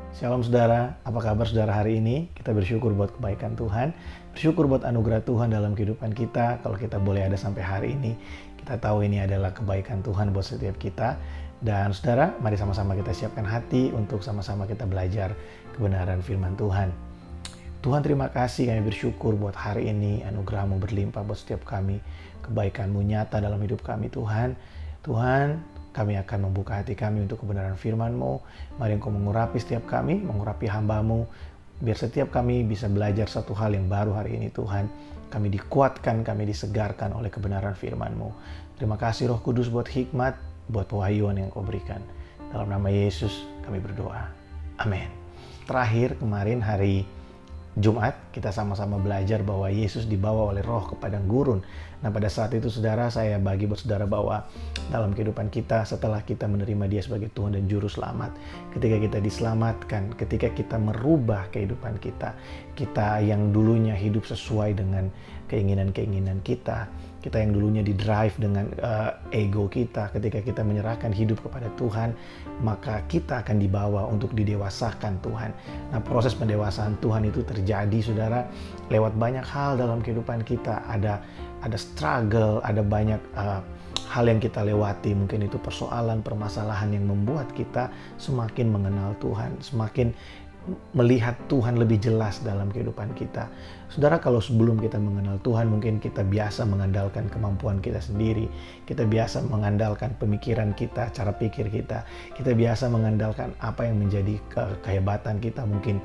Shalom saudara, apa kabar saudara hari ini? Kita bersyukur buat kebaikan Tuhan, bersyukur buat anugerah Tuhan dalam kehidupan kita. Kalau kita boleh ada sampai hari ini, kita tahu ini adalah kebaikan Tuhan buat setiap kita. Dan saudara, mari sama-sama kita siapkan hati untuk sama-sama kita belajar kebenaran firman Tuhan. Tuhan, terima kasih, kami bersyukur buat hari ini, anugerah-Mu berlimpah buat setiap kami, kebaikan-Mu nyata dalam hidup kami Tuhan. Tuhan, kami akan membuka hati kami untuk kebenaran firman-Mu. Mari Engkau mengurapi setiap kami, mengurapi hamba-Mu, biar setiap kami bisa belajar satu hal yang baru hari ini Tuhan. Kami dikuatkan, kami disegarkan oleh kebenaran firman-Mu. Terima kasih Roh Kudus buat hikmat, buat pewahyuan yang Kau berikan. Dalam nama Yesus kami berdoa. Amin. Terakhir kemarin hari Jumat, kita sama-sama belajar bahwa Yesus dibawa oleh Roh ke padang gurun. Nah, pada saat itu saudara, saya bagi buat saudara bahwa dalam kehidupan kita setelah kita menerima Dia sebagai Tuhan dan Juru Selamat, ketika kita diselamatkan, ketika kita merubah kehidupan kita yang dulunya hidup sesuai dengan keinginan-keinginan kita yang dulunya didrive dengan ego kita, ketika kita menyerahkan hidup kepada Tuhan, maka kita akan dibawa untuk didewasakan Tuhan. Nah, proses pendewasaan Tuhan itu terjadi saudara lewat banyak hal dalam kehidupan kita. Ada struggle, ada banyak hal yang kita lewati. Mungkin itu persoalan, permasalahan yang membuat kita semakin mengenal Tuhan, semakin melihat Tuhan lebih jelas dalam kehidupan kita. Saudara, kalau sebelum kita mengenal Tuhan, mungkin kita biasa mengandalkan kemampuan kita sendiri. Kita biasa mengandalkan pemikiran kita, cara pikir kita. Kita biasa mengandalkan apa yang menjadi kehebatan kita, mungkin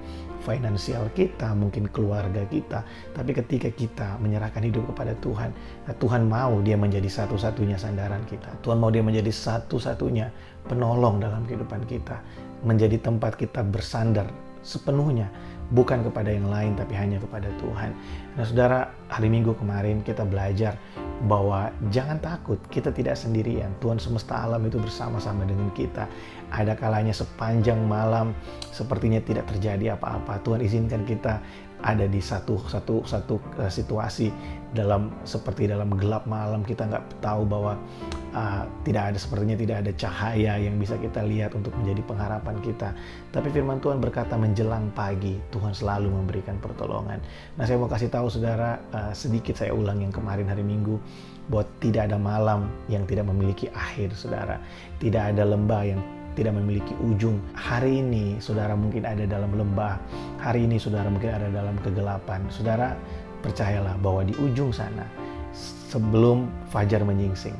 finansial kita, mungkin keluarga kita. Tapi ketika kita menyerahkan hidup kepada Tuhan, Tuhan mau Dia menjadi satu-satunya sandaran kita. Tuhan mau Dia menjadi satu-satunya penolong dalam kehidupan kita. Menjadi tempat kita bersandar sepenuhnya, bukan kepada yang lain tapi hanya kepada Tuhan. Nah saudara, hari Minggu kemarin kita belajar bahwa jangan takut, kita tidak sendirian. Tuhan semesta alam itu bersama-sama dengan kita. Ada kalanya sepanjang malam sepertinya tidak terjadi apa-apa, Tuhan izinkan kita ada di satu situasi seperti dalam gelap malam. Kita nggak tahu bahwa sepertinya tidak ada cahaya yang bisa kita lihat untuk menjadi pengharapan kita. Tapi firman Tuhan berkata menjelang pagi Tuhan selalu memberikan pertolongan. Nah, saya mau kasih tahu saudara, sedikit saya ulang yang kemarin hari Minggu, bahwa tidak ada malam yang tidak memiliki akhir saudara. Tidak ada lembah yang tidak memiliki ujung. Hari ini saudara mungkin ada dalam lembah, hari ini saudara mungkin ada dalam kegelapan. Saudara, percayalah bahwa di ujung sana, sebelum fajar menyingsing,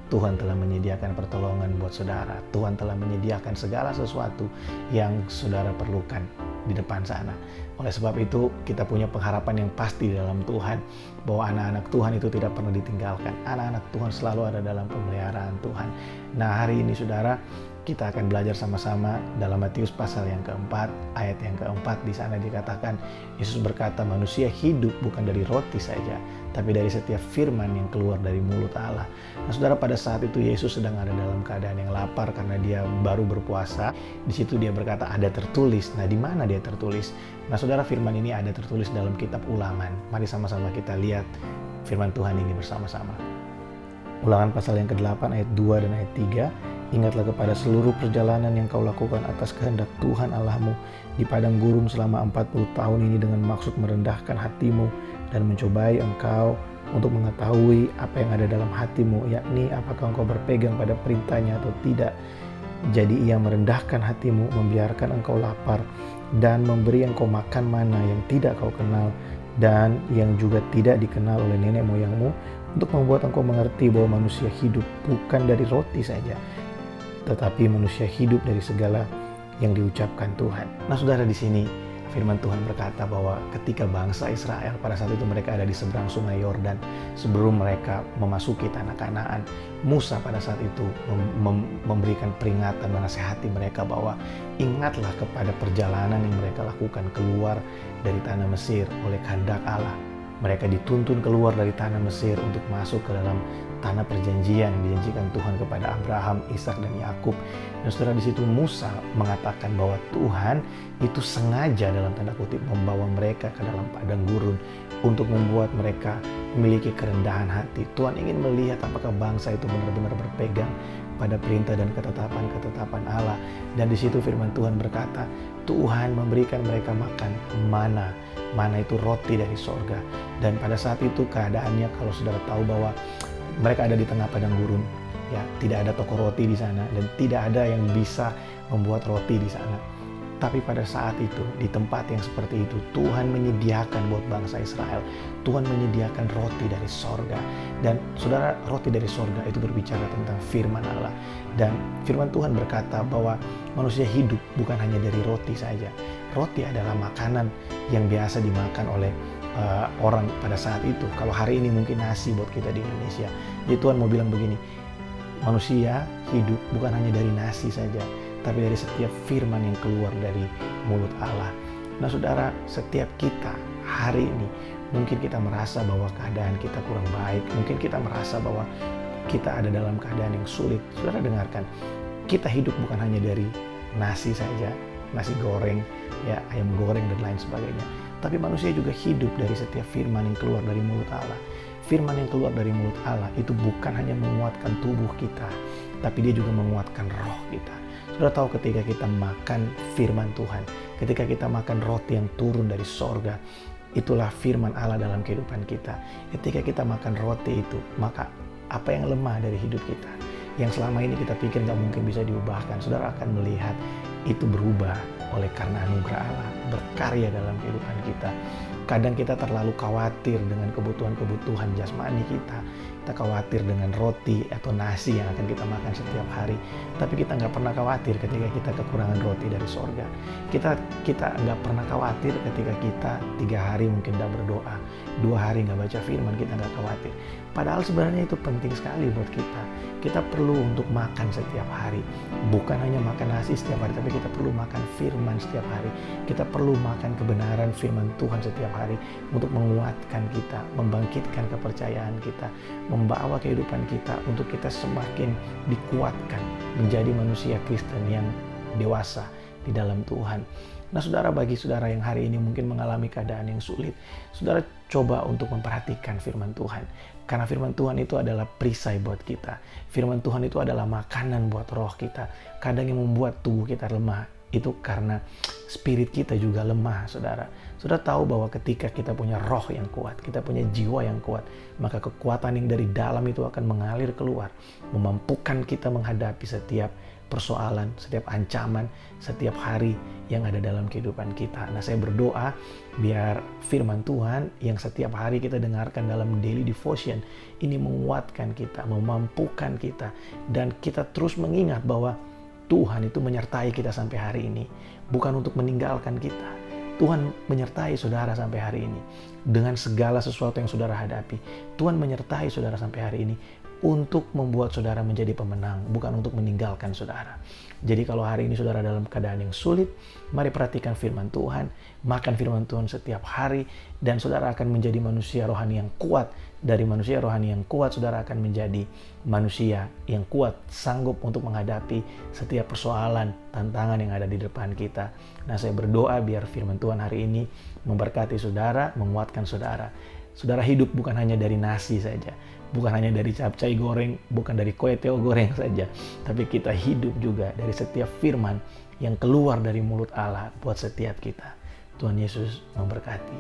Tuhan telah menyediakan pertolongan buat saudara. Tuhan telah menyediakan segala sesuatu yang saudara perlukan di depan sana. Oleh sebab itu, kita punya pengharapan yang pasti dalam Tuhan, bahwa anak-anak Tuhan itu tidak pernah ditinggalkan. Anak-anak Tuhan selalu ada dalam pemeliharaan Tuhan. Nah, hari ini saudara, kita akan belajar sama-sama dalam Matius pasal yang keempat, ayat yang keempat. Di sana dikatakan, Yesus berkata, manusia hidup bukan dari roti saja, tapi dari setiap firman yang keluar dari mulut Allah. Nah saudara, pada saat itu Yesus sedang ada dalam keadaan yang lapar karena dia baru berpuasa. Di situ dia berkata ada tertulis. Nah, di mana dia tertulis? Nah saudara, firman ini ada tertulis dalam kitab Ulangan. Mari sama-sama kita lihat firman Tuhan ini bersama-sama. Ulangan pasal yang ke-8 ayat 2 dan ayat 3. Ingatlah kepada seluruh perjalanan yang kau lakukan atas kehendak Tuhan Allahmu di padang gurun selama 40 tahun ini dengan maksud merendahkan hatimu dan mencobai engkau untuk mengetahui apa yang ada dalam hatimu, yakni apakah engkau berpegang pada perintahnya atau tidak. Jadi ia merendahkan hatimu, membiarkan engkau lapar dan memberi engkau makan mana yang tidak kau kenal dan yang juga tidak dikenal oleh nenek moyangmu, untuk membuat engkau mengerti bahwa manusia hidup bukan dari roti saja, tetapi manusia hidup dari segala yang diucapkan Tuhan. Nah saudara, di sini firman Tuhan berkata bahwa ketika bangsa Israel pada saat itu mereka ada di seberang sungai Yordan, sebelum mereka memasuki tanah Kanaan, Musa pada saat itu memberikan peringatan, menasihati mereka bahwa ingatlah kepada perjalanan yang mereka lakukan keluar dari tanah Mesir oleh kehendak Allah. Mereka dituntun keluar dari tanah Mesir untuk masuk ke dalam tanah perjanjian yang dijanjikan Tuhan kepada Abraham, Ishak dan Yakub. Dan saudara, di situ Musa mengatakan bahwa Tuhan itu sengaja dalam tanda kutip membawa mereka ke dalam padang gurun untuk membuat mereka memiliki kerendahan hati. Tuhan ingin melihat apakah bangsa itu benar-benar berpegang pada perintah dan ketetapan-ketetapan Allah. Dan di situ firman Tuhan berkata, Tuhan memberikan mereka makan mana. Mana itu roti dari sorga. Dan pada saat itu keadaannya, kalau saudara tahu bahwa mereka ada di tengah padang gurun, ya, tidak ada toko roti di sana dan tidak ada yang bisa membuat roti di sana. Tapi pada saat itu, di tempat yang seperti itu, Tuhan menyediakan buat bangsa Israel. Tuhan menyediakan roti dari sorga. Dan saudara, roti dari sorga itu berbicara tentang firman Allah. Dan firman Tuhan berkata bahwa manusia hidup bukan hanya dari roti saja. Roti adalah makanan yang biasa dimakan oleh orang pada saat itu. Kalau hari ini mungkin nasi buat kita di Indonesia. Jadi Tuhan mau bilang begini, manusia hidup bukan hanya dari nasi saja, tapi dari setiap firman yang keluar dari mulut Allah. Nah saudara, setiap kita hari ini, mungkin kita merasa bahwa keadaan kita kurang baik, mungkin kita merasa bahwa kita ada dalam keadaan yang sulit. Saudara dengarkan, kita hidup bukan hanya dari nasi saja, nasi goreng, ya, ayam goreng dan lain sebagainya. Tapi manusia juga hidup dari setiap firman yang keluar dari mulut Allah. Firman yang keluar dari mulut Allah itu bukan hanya menguatkan tubuh kita, tapi dia juga menguatkan roh kita. Sudah tahu ketika kita makan firman Tuhan, ketika kita makan roti yang turun dari sorga, itulah firman Allah dalam kehidupan kita. Ketika kita makan roti itu, maka apa yang lemah dari hidup kita, yang selama ini kita pikir gak mungkin bisa diubahkan, saudara akan melihat itu berubah oleh karena anugerah Allah berkarya dalam kehidupan kita. Kadang kita terlalu khawatir dengan kebutuhan-kebutuhan jasmani kita. Kita khawatir dengan roti atau nasi yang akan kita makan setiap hari. Tapi kita nggak pernah khawatir ketika kita kekurangan roti dari sorga. Kita nggak pernah khawatir ketika kita 3 hari mungkin nggak berdoa, 2 hari nggak baca firman, kita nggak khawatir. Padahal sebenarnya itu penting sekali buat kita. Kita perlu untuk makan setiap hari. Bukan hanya makan nasi setiap hari, tapi kita perlu makan firman setiap hari. Kita perlu makan kebenaran firman Tuhan setiap hari untuk menguatkan kita, membangkitkan kepercayaan kita, membawa kehidupan kita untuk kita semakin dikuatkan menjadi manusia Kristen yang dewasa di dalam Tuhan. Nah saudara, bagi saudara yang hari ini mungkin mengalami keadaan yang sulit, saudara coba untuk memperhatikan firman Tuhan. Karena firman Tuhan itu adalah perisai buat kita. Firman Tuhan itu adalah makanan buat roh kita. Kadang yang membuat tubuh kita lemah itu karena spirit kita juga lemah, saudara. Saudara tahu bahwa ketika kita punya roh yang kuat, kita punya jiwa yang kuat, maka kekuatan yang dari dalam itu akan mengalir keluar, memampukan kita menghadapi setiap persoalan, setiap ancaman, setiap hari yang ada dalam kehidupan kita. Nah, saya berdoa biar firman Tuhan yang setiap hari kita dengarkan dalam daily devotion ini menguatkan kita, memampukan kita, dan kita terus mengingat bahwa Tuhan itu menyertai kita sampai hari ini, bukan untuk meninggalkan kita. Tuhan menyertai saudara sampai hari ini dengan segala sesuatu yang saudara hadapi. Tuhan menyertai saudara sampai hari ini untuk membuat saudara menjadi pemenang, bukan untuk meninggalkan saudara. Jadi kalau hari ini saudara dalam keadaan yang sulit, mari perhatikan firman Tuhan, makan firman Tuhan setiap hari, dan saudara akan menjadi manusia rohani yang kuat. Dari manusia rohani yang kuat, saudara akan menjadi manusia yang kuat, sanggup untuk menghadapi setiap persoalan, tantangan yang ada di depan kita. Nah, saya berdoa biar firman Tuhan hari ini memberkati saudara, menguatkan saudara. Saudara hidup bukan hanya dari nasi saja, bukan hanya dari capcay goreng, bukan dari kue teo goreng saja, tapi kita hidup juga dari setiap firman yang keluar dari mulut Allah buat setiap kita. Tuhan Yesus memberkati.